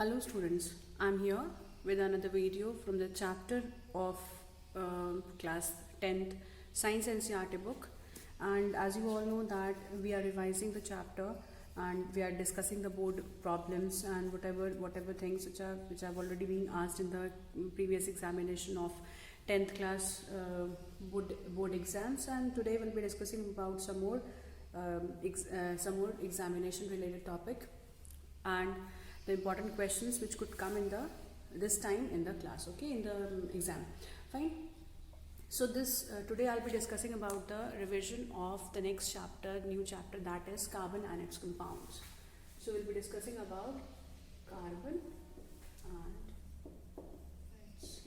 Hello students, I'm here with another video from the chapter of class 10th Science NCERT book, and as you all know that we are revising the chapter and we are discussing the board problems and whatever things which have already been asked in the previous examination of 10th class board exams, and today we'll be discussing about some more examination related topic and the important questions which could come in this time in the class, okay, in the exam. Fine. So this today I'll be discussing about the revision of the next chapter, new chapter, that is carbon and its compounds. So we'll be discussing about carbon and its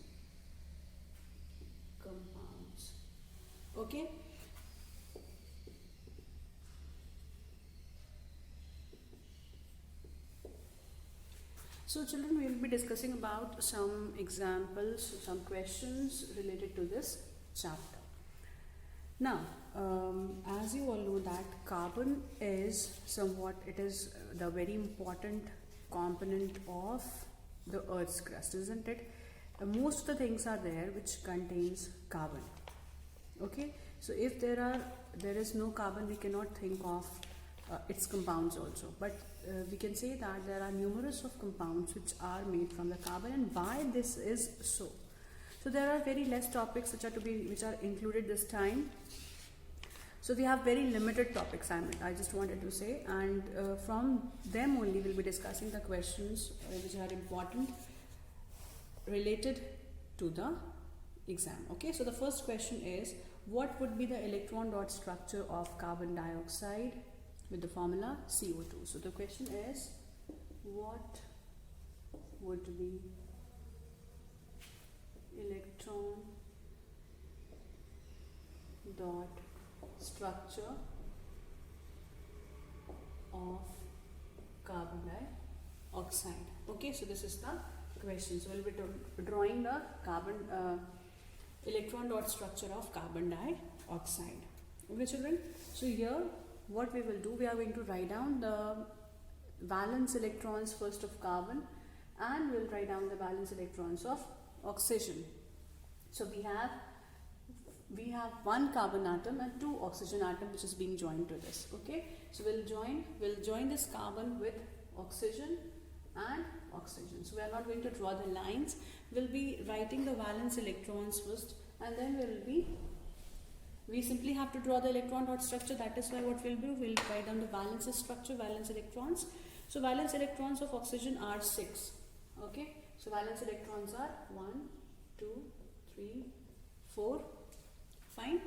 compounds. Okay. So children, we will be discussing about some examples, some questions related to this chapter. Now, as you all know that carbon is the very important component of the Earth's crust, isn't it? Most of the things are there which contains carbon. Okay, so if there is no carbon, we cannot think of its compounds also, but we can say that there are numerous of compounds which are made from the carbon, and why this is so. So there are very less topics which are included this time. So we have very limited topics, I just wanted to say, and from them only we'll be discussing the questions which are important related to the exam. Okay, so the first question is, what would be the electron dot structure of carbon dioxide with the formula CO2. So the question is, what would be electron dot structure of carbon dioxide? Okay, so this is the question. So we'll be drawing the electron dot structure of carbon dioxide. Okay children, so here what we will do, we are going to write down the valence electrons first of carbon, and we'll write down the valence electrons of oxygen. So we have one carbon atom and two oxygen atom which is being joined to this. Okay, so we'll join this carbon with oxygen and oxygen. So we are not going to draw the lines, we'll be writing the valence electrons first, and then we simply have to draw the electron dot structure. That is why what we'll do, we'll write down the valence structure, valence electrons. So valence electrons of oxygen are 6. Okay, so valence electrons are 1, 2, 3, 4, fine,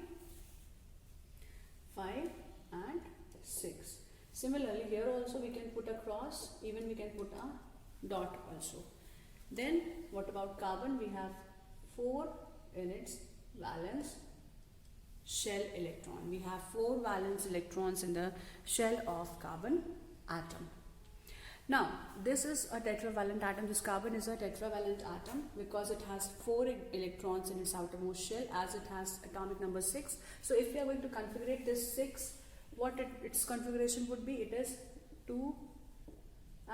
5 and 6. Similarly, here also we can put a cross, even we can put a dot also. Then what about carbon? We have 4 in its valence shell electron. We have 4 valence electrons in the shell of carbon atom. Now this is a tetravalent atom. This carbon is a tetravalent atom because it has 4 electrons in its outermost shell, as it has atomic number 6. So if we are going to configure this 6, what its configuration would be? It is 2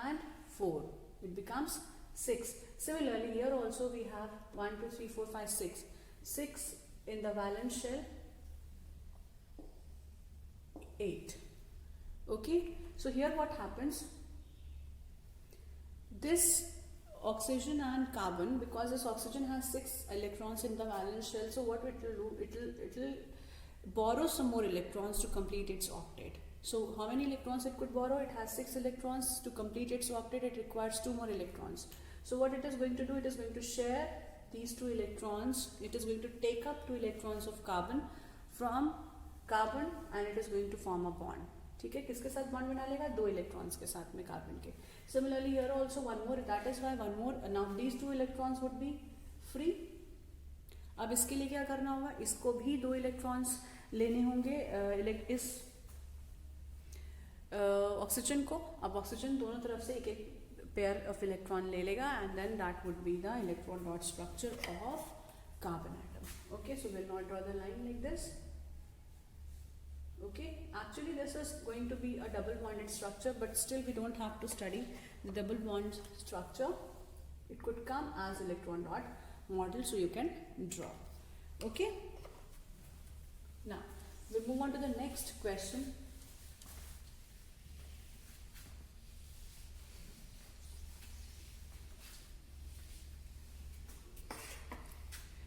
and 4. It becomes 6. Similarly, here also we have 1, 2, 3, 4, 5, 6. 6 in the valence shell, 8. Okay, so here what happens, this oxygen and carbon, because this oxygen has 6 electrons in the valence shell, so what it will do, it will borrow some more electrons to complete its octet. So how many electrons it could borrow? It has 6 electrons. To complete its octet, it requires 2 more electrons. So what it is going to do, it is going to share these 2 electrons. It is going to take up 2 electrons of carbon from carbon and it is going to form a bond. ठीक है, किसके साथ bond बना लेगा? 2 electrons के साथ में carbon के. Similarly here also one more, that is why one more, now these 2 electrons would be free. अब इसके लिए क्या करना होगा? इसको भी 2 इलेक्ट्रॉन्स लेने होंगे इस ऑक्सीजन को. अब ऑक्सीजन दोनों तरफ से एक एक पेयर ऑफ इलेक्ट्रॉन ले लेगा, and then that would be the electron dot structure of carbon atom. Okay, so will not draw the line like this. Okay, actually this is going to be a double bonded structure, but still we don't have to study the double bond structure, it could come as electron dot model, so you can draw. Okay. Now we'll move on to the next question.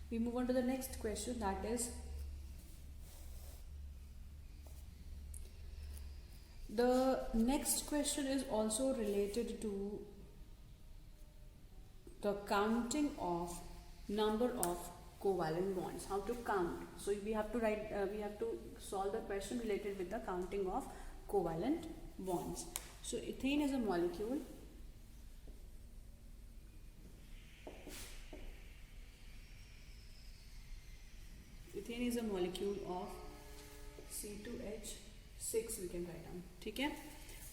We move on to the next question, that is the next question is also related to the counting of number of covalent bonds. How to count? So we have to write. We have to solve the question related with the counting of covalent bonds. So ethane is a molecule. Ethane is a molecule of C2H6 we can write down. ठीक है.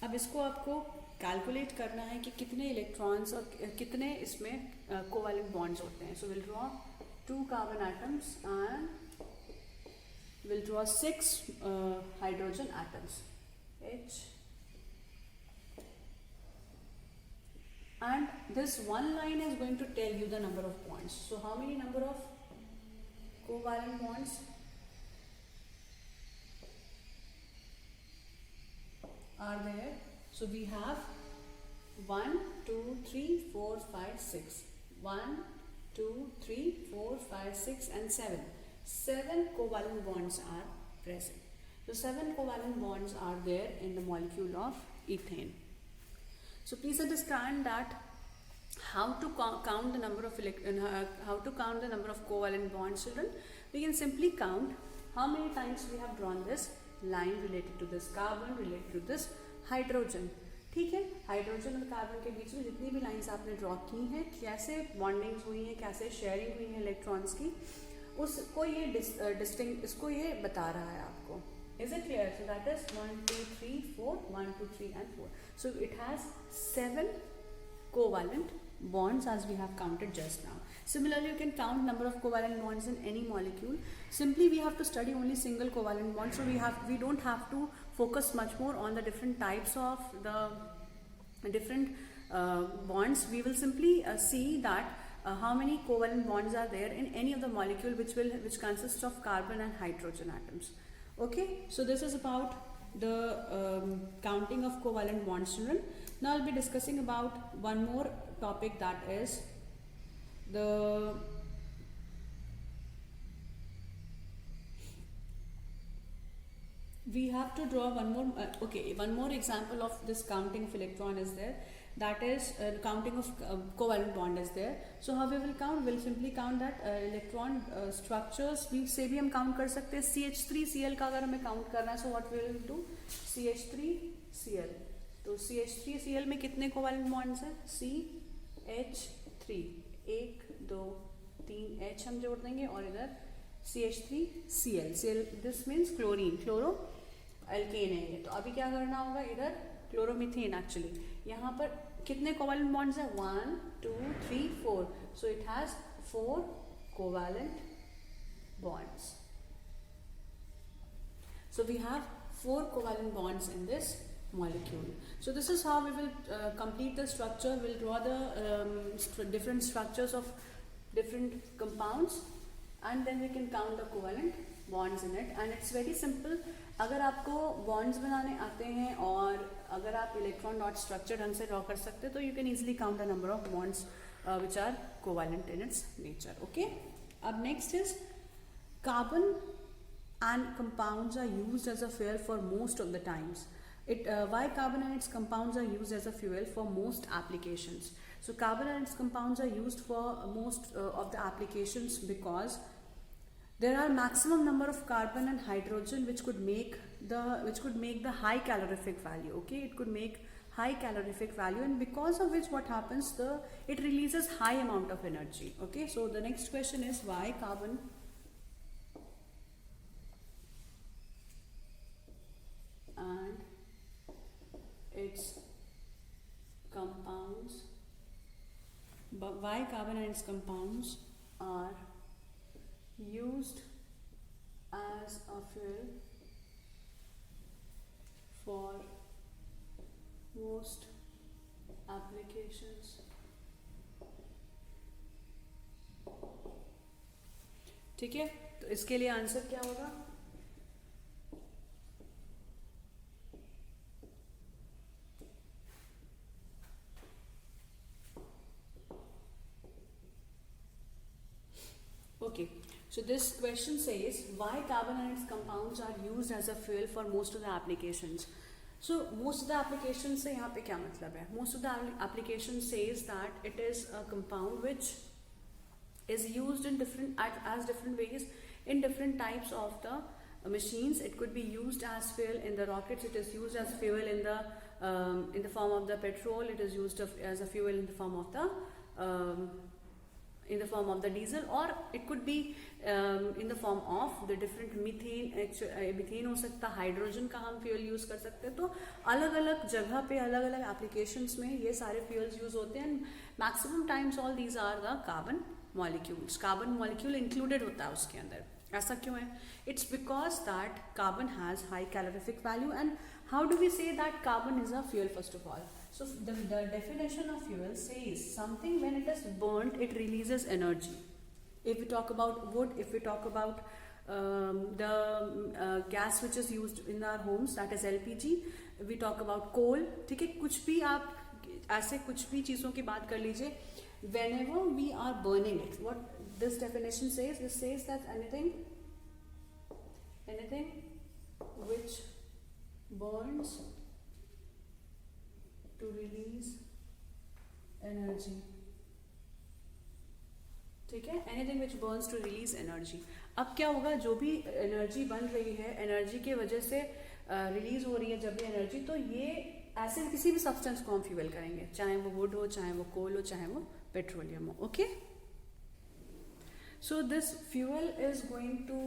अब इसको आपको calculate करना है कि कितने electrons और कितने इसमें कोवैलेंट बॉन्ड्स होते हैं. So will draw 2 carbon atoms and will draw 6 hydrogen atoms H, and this one line is going to tell you the number of bonds. So how many number of covalent bonds are there? So we have 1, 2, 3, 4, 5, 6. 1, 2, 3, 4, 5, 6 and 7. 7 covalent bonds are present. So 7 covalent bonds are there in the molecule of ethane. So please understand that how to count the number of covalent bonds, children. We can simply count how many times we have drawn this line related to this carbon, related to this hydrogen. ठीक है. Hydrogen और carbon के बीच में जितनी भी lines आपने draw की हैं, कैसे बॉन्डिंग्स हुई हैं, कैसे शेयरिंग हुई है इलेक्ट्रॉन्स की, उसको ये इसको ये बता रहा है आपको. Is it clear? So that is 1, 2, 3, 4, 1, 2, 3 and 4. So it has 7 covalent bonds as we have counted just now. Similarly, you can count number of covalent bonds in any molecule. Simply we have to study only single covalent bonds, so we don't have to focus much more on the different types of the different bonds. We will simply see that how many covalent bonds are there in any of the molecule which consists of carbon and hydrogen atoms. Okay, so this is about the counting of covalent bonds, children. Now I'll be discussing about one more topic, that is we have to draw one more example of this counting of electron is there, that is counting of covalent bond is there. So how we will count? We'll simply count that electron structures से भी हम count कर सकते हैं. CH3Cl का अगर हमें count करना है, so what we will do? CH3Cl. तो CH3Cl में कितने covalent bonds हैं? CH3 1, 2, 3 H हम जोड़ देंगे और इधर CH3Cl. This means chlorine, chloro alkane है ये. तो अभी क्या करना होगा? इधर क्लोरोमीथेन एक्चुअली. यहाँ पर कितने कोवैलेंट बॉन्ड्स हैं? 1, 2, 3, 4. सो it has 4 covalent bonds. So we have 4 covalent bonds in this molecule. So this is how we will complete the structure. We'll draw the different structures of different compounds and then we can count the covalent bonds in it. And it's very simple. अगर आपको bonds बनाने आते हैं और अगर आप electron dot structure ढंग से draw कर सकते हैं तो you can easily count the number of bonds which are covalent in its nature. Okay. अब next is carbon and compounds are used as a fuel for most of the times. Why carbon and its compounds are used as a fuel for most applications? So carbon and its compounds are used for most of the applications because there are maximum number of carbon and hydrogen which could make the high calorific value. Okay, it could make high calorific value, and because of which what happens, it releases high amount of energy. Okay, so the next question is why carbon and its compounds, but why carbon and its compounds are used as a fuel for most applications. ठीक है, तो इसके लिए answer क्या होगा? Okay, so this question says why carbon and its compounds are used as a fuel for most of the applications. So most of the applications से यहाँ पे क्या मतलब है? Most of the application says that it is a compound which is used in as different ways in different types of the machines. It could be used as fuel in the rockets. It is used as fuel in the form of the petrol. It is used as a fuel in the form of the diesel, or it could be in the form of the different methane हो सकता है, hydrogen का हम fuel use कर सकते हैं. तो अलग अलग जगह पे अलग अलग एप्लीकेशंस में ये सारे फ्यूल्स यूज होते हैं. Maximum times all these are the carbon molecules. Carbon molecule included होता है उसके अंदर. ऐसा क्यों है? It's because that carbon has high calorific value. And how do we say that carbon is a fuel? First of all, so the definition of fuel says something when it is burnt it releases energy. If we talk about wood, if we talk about the gas which is used in our homes, that is LPG. We talk about coal. ठीक है, कुछ भी आप ऐसे कुछ भी चीज़ों की बात कर लीजिए. Whenever we are burning it, what this definition says, this says that anything which burns to release energy. ठीक है, anything which burns to release energy. अब क्या होगा? जो भी एनर्जी बन रही है, एनर्जी की वजह से रिलीज हो रही है जब भी एनर्जी, तो ये ऐसे किसी भी सब्सटेंस को हम फ्यूल करेंगे, चाहे वो वुड हो, चाहे वो कोल हो, चाहे वो पेट्रोलियम हो. Okay, so this fuel is going to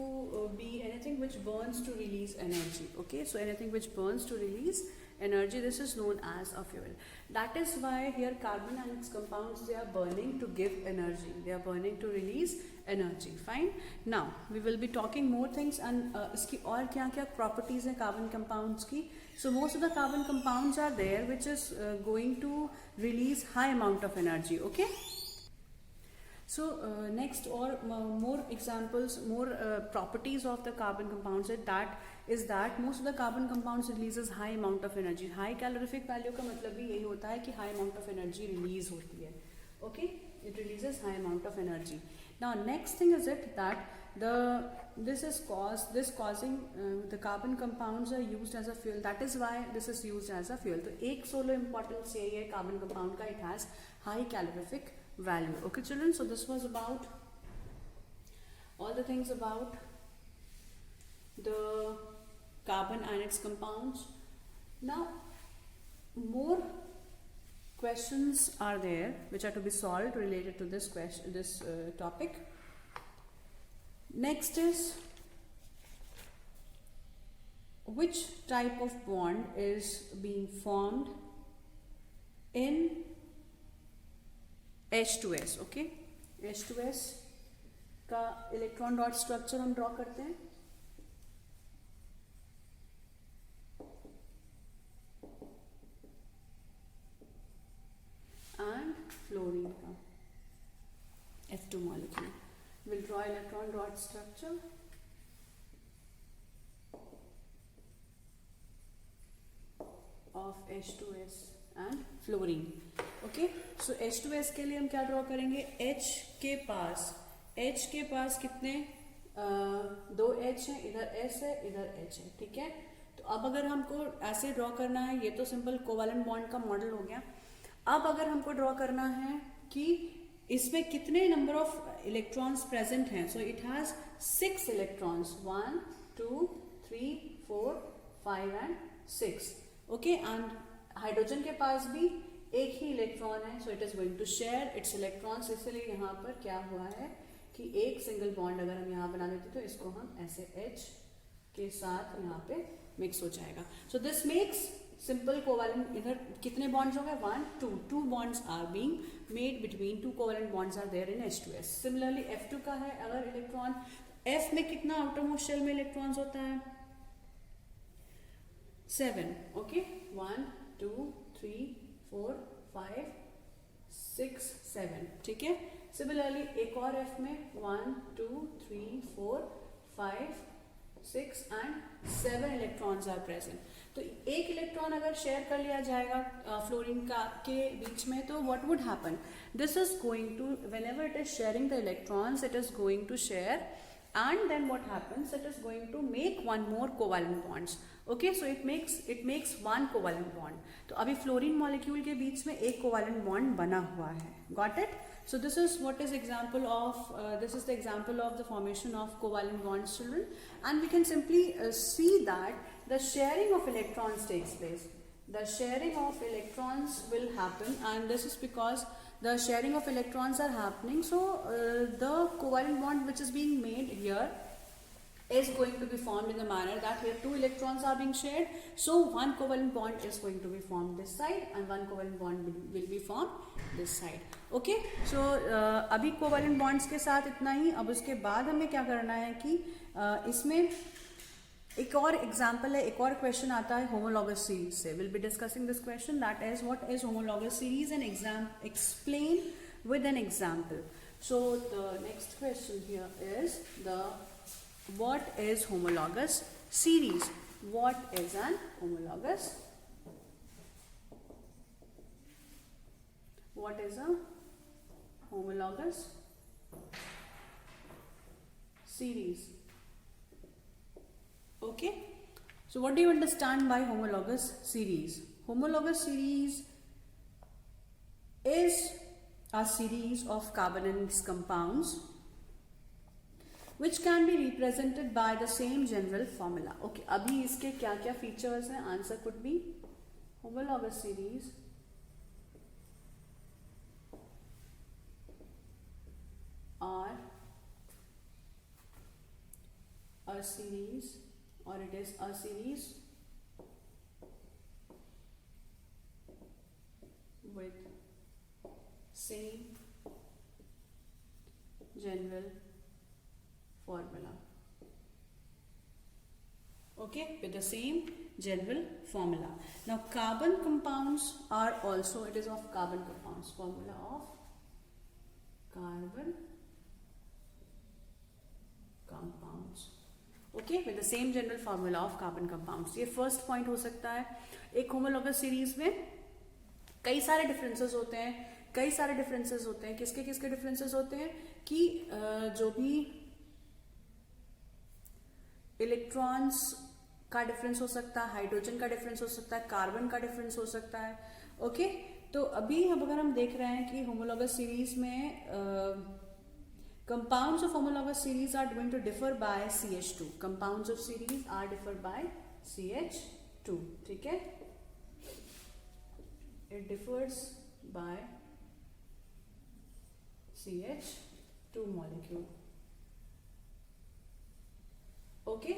be anything which burns to release energy. Okay, so anything which burns to release energy, this is known as a fuel. That is why here carbon and its compounds, they are burning to give energy, they are burning to release energy. Fine. Now we will be talking more things and iski aur kya kya properties hain carbon compounds ki. So most of the carbon compounds are there which is going to release high amount of energy. Okay, so next or more examples, more properties of the carbon compounds is that most of the carbon compounds releases high amount of energy. High calorific value का मतलब भी यही होता है कि high amount of energy release होती है. Okay, it releases high amount of energy. Now next thing is it that this causing the carbon compounds are used as a fuel. That is why this is used as a fuel. तो एक solo importance यही है carbon compound का, it has high calorific value. Okay children, so this was about all the things about the carbon and its compounds. Now more questions are there which are to be solved related to this topic. Next is, which type of bond is being formed in H2S. Okay, H2S का electron dot structure हम draw करते हैं. And fluorine का F2 molecule. We'll draw electron dot structure of H2S and fluorine. Okay, so H2S के लिए हम क्या draw करेंगे? H के पास कितने दो H हैं, इधर S है, इधर H है. ठीक है, तो अब अगर हमको ऐसे ड्रॉ करना है, ये तो सिंपल कोवैलेंट बॉन्ड का मॉडल हो गया. अब अगर हमको ड्रॉ करना है कि इसमें कितने नंबर ऑफ इलेक्ट्रॉन्स प्रेजेंट हैं, so it has 6 electrons, 1 2 3 4 5 and 6. Okay, and hydrogen के पास भी एक ही इलेक्ट्रॉन है, so it is going to share its electrons. इसलिए यहाँ पर क्या हुआ है कि एक सिंगल बॉन्ड अगर हम यहाँ बना देते तो इसको हम ऐसे H के साथ यहाँ पे मिक्स हो जाएगा. So this makes simple covalent. इधर कितने बॉन्ड्स हो गए? 1 2 2 bonds are being made between, 2 covalent bonds are there in H2S. Similarly F2 का है अगर इलेक्ट्रॉन, F में कितना आउटर मोस्ट शेल में इलेक्ट्रॉन्स होता है? 7. ओके, 1 2 3 4 5 6 7, ठीक है। सिमिलरली एक और F में 1 2 3 4 5 6 and 7 इलेक्ट्रॉन्स आर प्रेजेंट। तो एक इलेक्ट्रॉन अगर शेयर कर लिया जाएगा फ्लोरीन का के बीच में, तो what would happen, this is going to, whenever it is sharing the electrons, it is going to share and then what happens, it is going to make one more covalent bonds. Okay, so it makes one covalent bond. तो अभी fluorine molecule के बीच में एक covalent bond बना हुआ है। Got it? So this is what is example of this is the example of the formation of covalent bonds, children, and we can simply see that the sharing of electrons takes place. The sharing of electrons will happen, and this is because the sharing of electrons are happening, so the covalent bond which is being made here is going to be formed in the manner that here 2 electrons are being shared, so one covalent bond is going to be formed this side and one covalent bond will be formed this side. Okay, so अभी covalent bonds के साथ इतना ही। अब उसके बाद हमें क्या करना है कि इसमें एक और एग्जाम्पल है, एक और क्वेश्चन आता है होमोलॉगस सीरीज से। Will be discussing this question, that is what is homologous series and explain with an example. So the next question here is the what is homologous series. What is an homologous, what is a homologous series? Okay, so what do you understand by homologous series? Homologous series is a series of carbonyl compounds which can be represented by the same general formula. Okay, अभी इसके क्या क्या features हैं? Answer could be homologous series are a series, or it is a series with same general formula. Okay, with the same general formula. Now carbon compounds are also, it is of carbon compounds, formula of carbon compounds. Okay, with the same general formula of carbon compounds. ये first point हो सकता है। एक homologous series में कई सारे differences होते हैं, कई सारे डिफरेंसेस होते हैं। किसके किसके डिफरेंसेस होते हैं कि जो भी इलेक्ट्रॉन्स का डिफरेंस हो सकता है, हाइड्रोजन का डिफरेंस हो सकता है, कार्बन का डिफरेंस हो सकता है। ओके, तो अभी अगर हम देख रहे हैं कि होमोलॉगस सीरीज में compounds of homologous series are going to differ by CH2. Compounds of series are differ by CH2. ठीक है, it differs by CH2 molecule. Okay,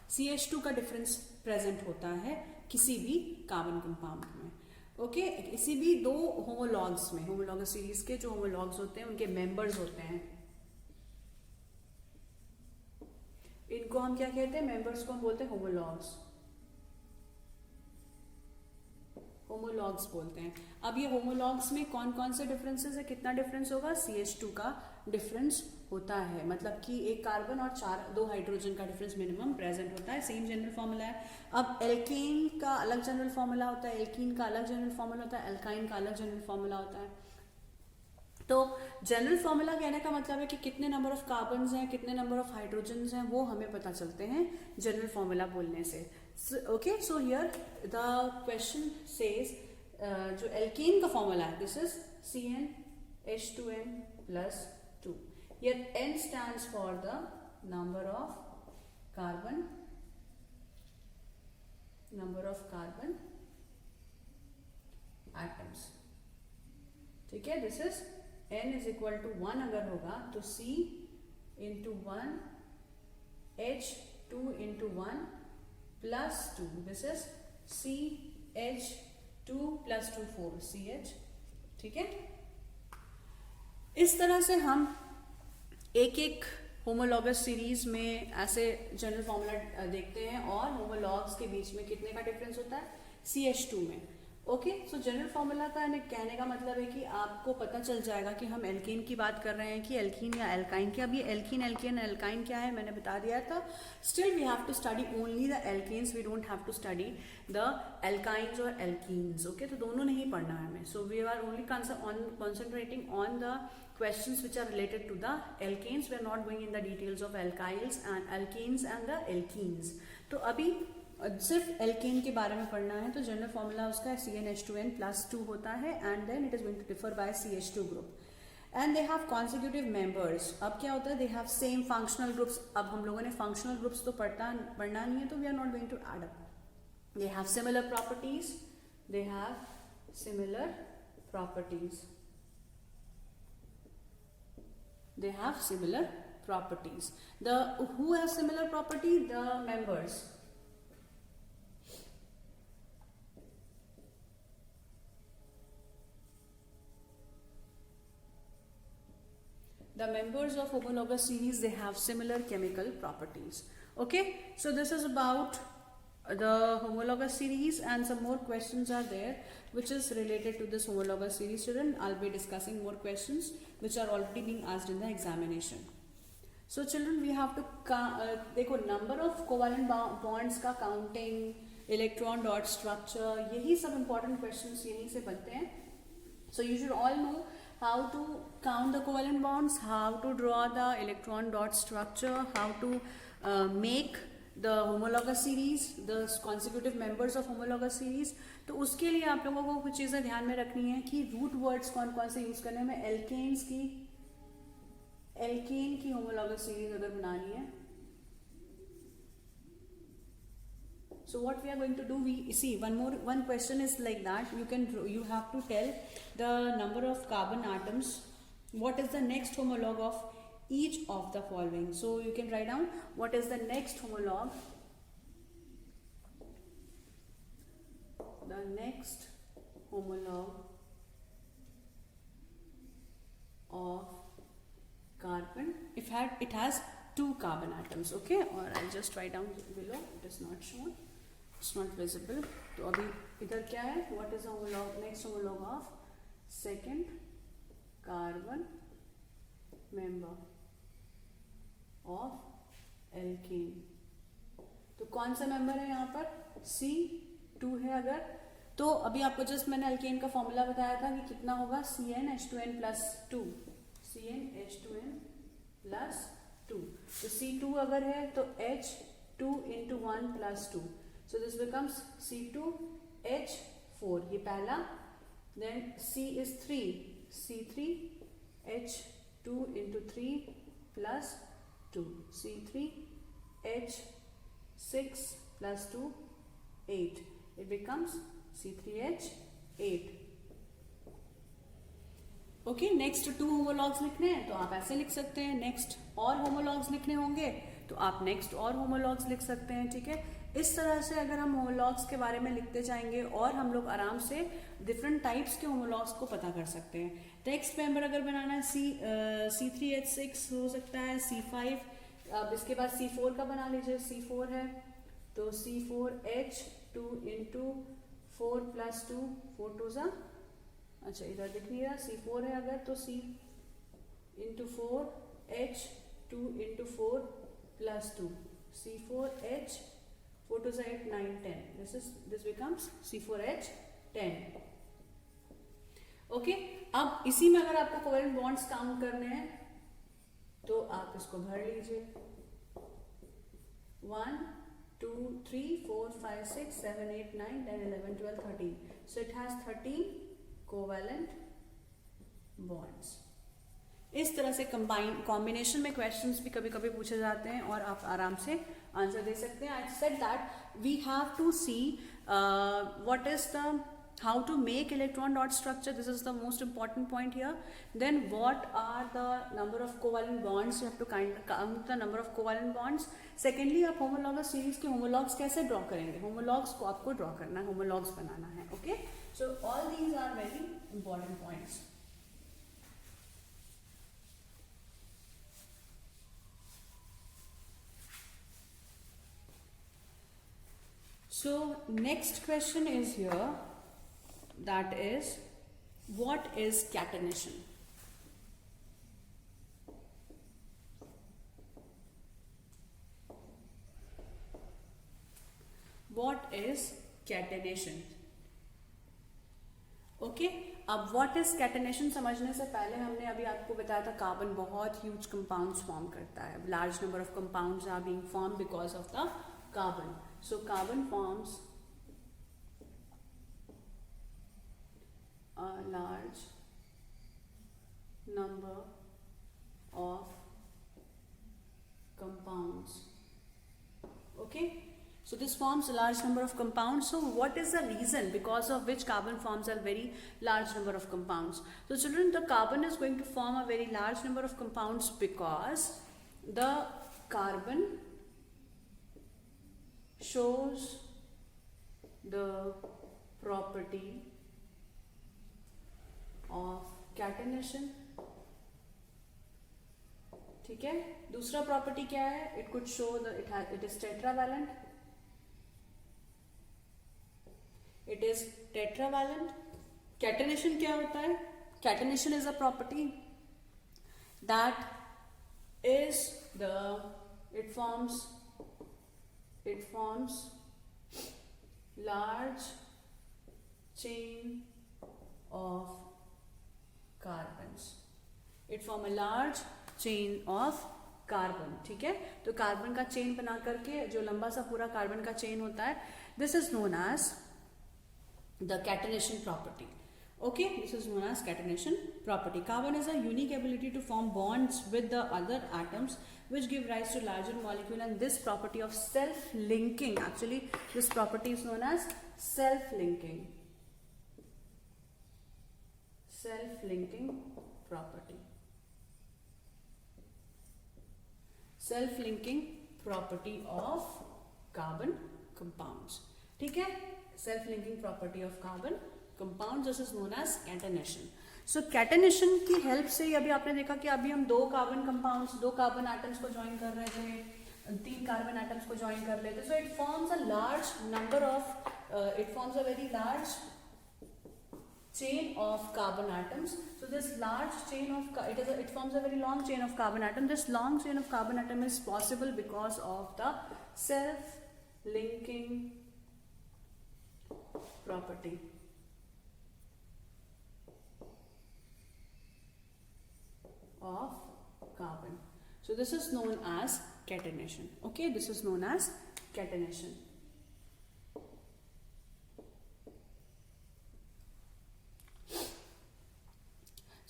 CH2 का डिफरेंस प्रेजेंट होता है किसी भी कार्बन कंपाउंड में। ओके, किसी भी दो होमोलॉग्स में, होमोलॉगस सीरीज के जो होमोलॉग्स होते हैं उनके मेंबर्स होते हैं, इनको हम क्या कहते हैं, मेंबर्स को हम बोलते हैं होमोलॉग्स, होमोलॉग्स बोलते हैं। अब ये होमोलॉग्स में कौन कौन से डिफरेंसेस है, कितना डिफरेंस होगा, CH2 का डिफरेंस होता है, मतलब कि एक कार्बन और दो हाइड्रोजन का डिफरेंस मिनिमम प्रेजेंट होता है। सेम जनरल फॉर्मूला है। अब एल्केन का अलग जनरल फॉर्मूला होता है, एल्कीन का अलग जनरल फॉर्मूला होता है, एल्काइन का अलग जनरल फॉर्मूला होता है। तो जनरल फॉर्मूला कहने का मतलब है कि कितने नंबर ऑफ कार्बन्स हैं, कितने नंबर ऑफ हाइड्रोजन्स हैं, वो हमें पता चलते हैं जनरल फॉर्मूला बोलने से। Okay, so here the question says जो एल्कीन का फॉर्मूला है, this is CnH2n+2. Here N stands for the number of carbon atoms. ठीक है, this is N is equal to 1 अगर होगा तो C into 1 H2 into 1 plus 2, this is CH2 plus 2 4 CH। ठीक है, इस तरह से हम एक एक होमोलॉगस सीरीज में ऐसे जनरल फॉर्मूला देखते हैं और होमोलॉग्स के बीच में कितने का डिफरेंस होता है, CH2 में। ओके, सो जनरल फॉर्मूला का कहने का मतलब है कि आपको पता चल जाएगा कि हम एल्कीन की बात कर रहे हैं कि एल्कीन या एल्काइन की। अब ये एल्कीन, एल्केन, एल्काइन क्या है मैंने बता दिया था। Still we have to study only the alkanes, we don't have to study the alkynes और एल्कीन्स। ओके, तो दोनों नहीं पढ़ना है हमें। So we are only concentrating on the questions which are related to the alkanes. We are not going in the details of alkyls and alkenes and the alkenes. तो अभी सिर्फ एल्केन के बारे में पढ़ना है। तो जनरल फॉर्मूला उसका CnH2n+2 होता है and then it is going to differ by CH2 group and they have consecutive members. अब क्या होता है, they have same functional groups. अब हम लोगों ने फंक्शनल ग्रुप्स तो पढ़ना नहीं है, तो we are not going to add up. They have similar properties, they have similar properties, they have similar properties. Who has similar property? The members. The members of homologous series, they have similar chemical properties. Okay, so this is about the homologous series, and some more questions are there which is related to this homologous series. Children, I'll be discussing more questions which are already being asked in the examination. So children, we have to देखो number of covalent bonds का counting, electron dot structure, यही सब important questions यहीं से बनते हैं. So you should all know how to count the covalent bonds, how to draw the electron dot structure, how to make the homologous series, the consecutive members of homologous series. तो उसके लिए आप लोगों को कुछ चीज़ें ध्यान में रखनी है कि रूट वर्ड्स कौन कौन से यूज करने में। एल्केन की homologous series अगर बनानी है, so what we are going to do, we see one question is like that. You have to tell the number of carbon atoms, what is the next homologue of each of the following. So you can write down what is the next homologue. The next homologue of carbon, if it has 2 carbon atoms. Okay, or I'll just write down below, it is not shown, it's not visible. तो अभी इधर क्या है, what is the homologue, next homologue of second carbon member of alkene. तो कौन सा member है यहाँ पर, C2 है अगर, तो अभी आपको जस्ट मैंने अल्केन का फॉर्मूला बताया था कि कितना होगा, CnH2n+2, CnH2n+2. तो C2 अगर है तो H2 into 1 plus 2, so this becomes C2H4, ये पहला. Then C is 3, C3H2 into 3 plus 2, C3H6 plus 2, 8, it becomes C3H8. Okay, next 2 homologues लिखने हैं तो आप ऐसे लिख सकते हैं. नेक्स्ट और होमोलॉग्स लिखने होंगे तो आप नेक्स्ट और होमोलॉग्स लिख सकते हैं. ठीक है, इस तरह से अगर हम होमोलॉग्स के बारे में लिखते जाएंगे और हम लोग आराम से डिफरेंट टाइप्स के होमोलॉग्स को पता कर सकते हैं. नेक्स्ट मेंबर अगर बनाना है C3H6 हो सकता है, C5, अब इसके बाद C4 का बना लीजिए. C4 है तो C4H2 into 4 plus 2, 4 2 सा, अच्छा इधर दिख नहीं रहा, C4 है अगर तो C into 4 H2 into 4 plus 2, C4H 4 2 8 9 10, this becomes C4H10. Okay, अब इसी में अगर आपको कोवेलेंट बॉन्ड्स काउंट करने हैं तो आप इसको भर लीजिए. 1 2 3 4 5 6 7 8 9 10 11 12 13, so it has 13 covalent bonds. इस तरह से कॉम्बिनेशन में क्वेश्चंस भी कभी कभी पूछे जाते हैं और आप आराम से आंसर दे सकते हैं. I said that we have to see what is the how to make electron dot structure, this is the most important point here. Then what are the number of covalent bonds, you have to count the number of covalent bonds. Secondly, आप homologous series के homologues कैसे draw करेंगे, homologues को आपको draw करना है, homologues बनाना है. Okay, so all these are very important points. So next question is here, that is, what is catenation? What is catenation? Okay अब व्हाट इज कैटेनेशन समझने से पहले हमने अभी आपको बताया था कार्बन बहुत ह्यूज कंपाउंड्स फॉर्म करता है. Large number of compounds are being form because of the carbon. So carbon forms a large number of compounds. Okay, so this forms a large number of compounds. So what is the reason because of which carbon forms a very large number of compounds? So children, the carbon is going to form a very large number of compounds because the carbon shows the property of catenation. ठीक है, दूसरा property क्या है? It could show the it is tetravalent. It is tetravalent. Catenation क्या होता है? Catenation is a property that is the it forms large chain of carbons. It form a large chain of carbon. ठीक है, तो carbon का chain बना करके जो लंबा सा पूरा कार्बन का चेन होता है, this is known as the catenation property. Okay, this is known as catenation property. Carbon has a unique ability to form bonds with the other atoms which give rise to larger molecule, and this property of self-linking, actually this property is known as self-linking. Self-linking property. Self-linking property of carbon compounds. ठीक है, self-linking property of carbon compounds, this is known as catenation. So catenation की help से अभी आपने देखा कि अभी हम दो कार्बन कंपाउंड्स, दो कार्बन एटम्स को ज्वाइन कर रहे थे, तीन कार्बन एटम्स को ज्वाइन कर लेते. So it forms a large number of it forms a very large chain of carbon atoms. So this large chain of it forms a very long chain of carbon atom. This long chain of carbon atom is possible because of the self linking property. Of carbon. So this is known as catenation. Okay, this is known as catenation.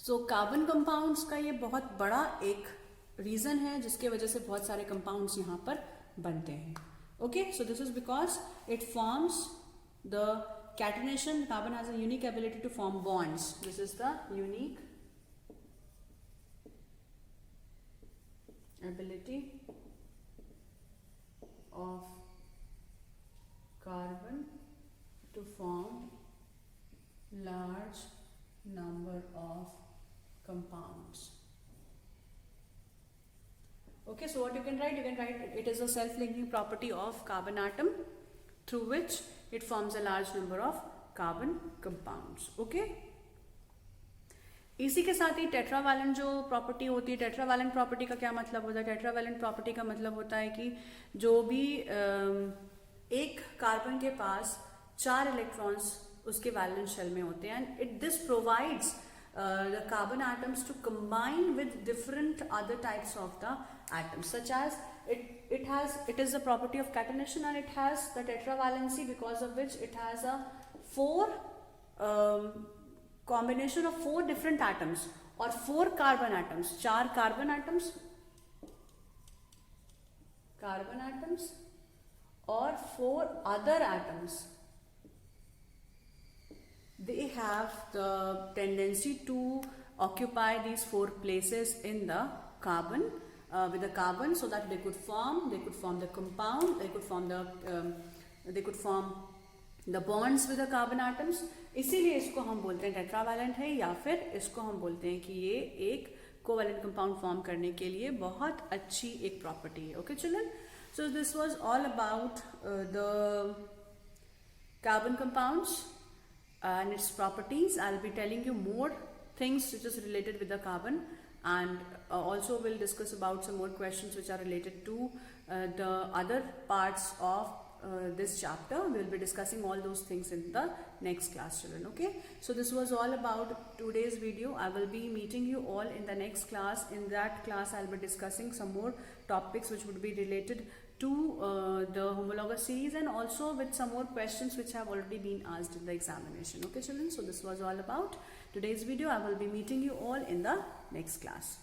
So carbon compounds का ये बहुत बड़ा एक reason है जिसके वजह से बहुत सारे कंपाउंड्स यहाँ पर बनते हैं. Okay, so this is because it forms the catenation. Carbon has a unique ability to form bonds. This is the unique ability of carbon to form large number of compounds. Okay, so what you can write? You can write it is a self-linking property of carbon atom through which it forms a large number of carbon compounds. Okay. इसी के साथ ही tetravalent जो property होती है, tetravalent property का क्या मतलब होता है? टेट्रावैलेंट प्रॉपर्टी का मतलब होता है कि जो भी एक कार्बन के पास 4 इलेक्ट्रॉन्स उसके वैलेंस शेल में होते हैं, and this provides the carbon atoms to combine with different other types of the atoms, such as it is the property of catenation, and it has the tetravalency because of which it has a 4 combination of 4 different atoms or 4 carbon atoms, 4 carbon atoms or 4 other atoms. They have the tendency to occupy these 4 places in the carbon with the carbon, so that they could form the compound, they could form the bonds with the carbon atoms. इसीलिए इसको हम बोलते हैं tetravalent है, या फिर इसको हम बोलते हैं कि ये एक कोवैलेंट कंपाउंड फॉर्म करने के लिए बहुत अच्छी एक प्रॉपर्टी है. Okay children, so this was all about the carbon compounds. and its properties. I'll be telling you more things which is related with the carbon, and also we'll discuss about some more questions which are related to the other parts of this chapter. We'll be discussing all those things in the next class, children. Okay, so this was all about today's video. I will be meeting you all in the next class. In that class I'll be discussing some more topics which would be related to the homologous series, and also with some more questions which have already been asked in the examination. Okay, children, so this was all about today's video. I will be meeting you all in the next class.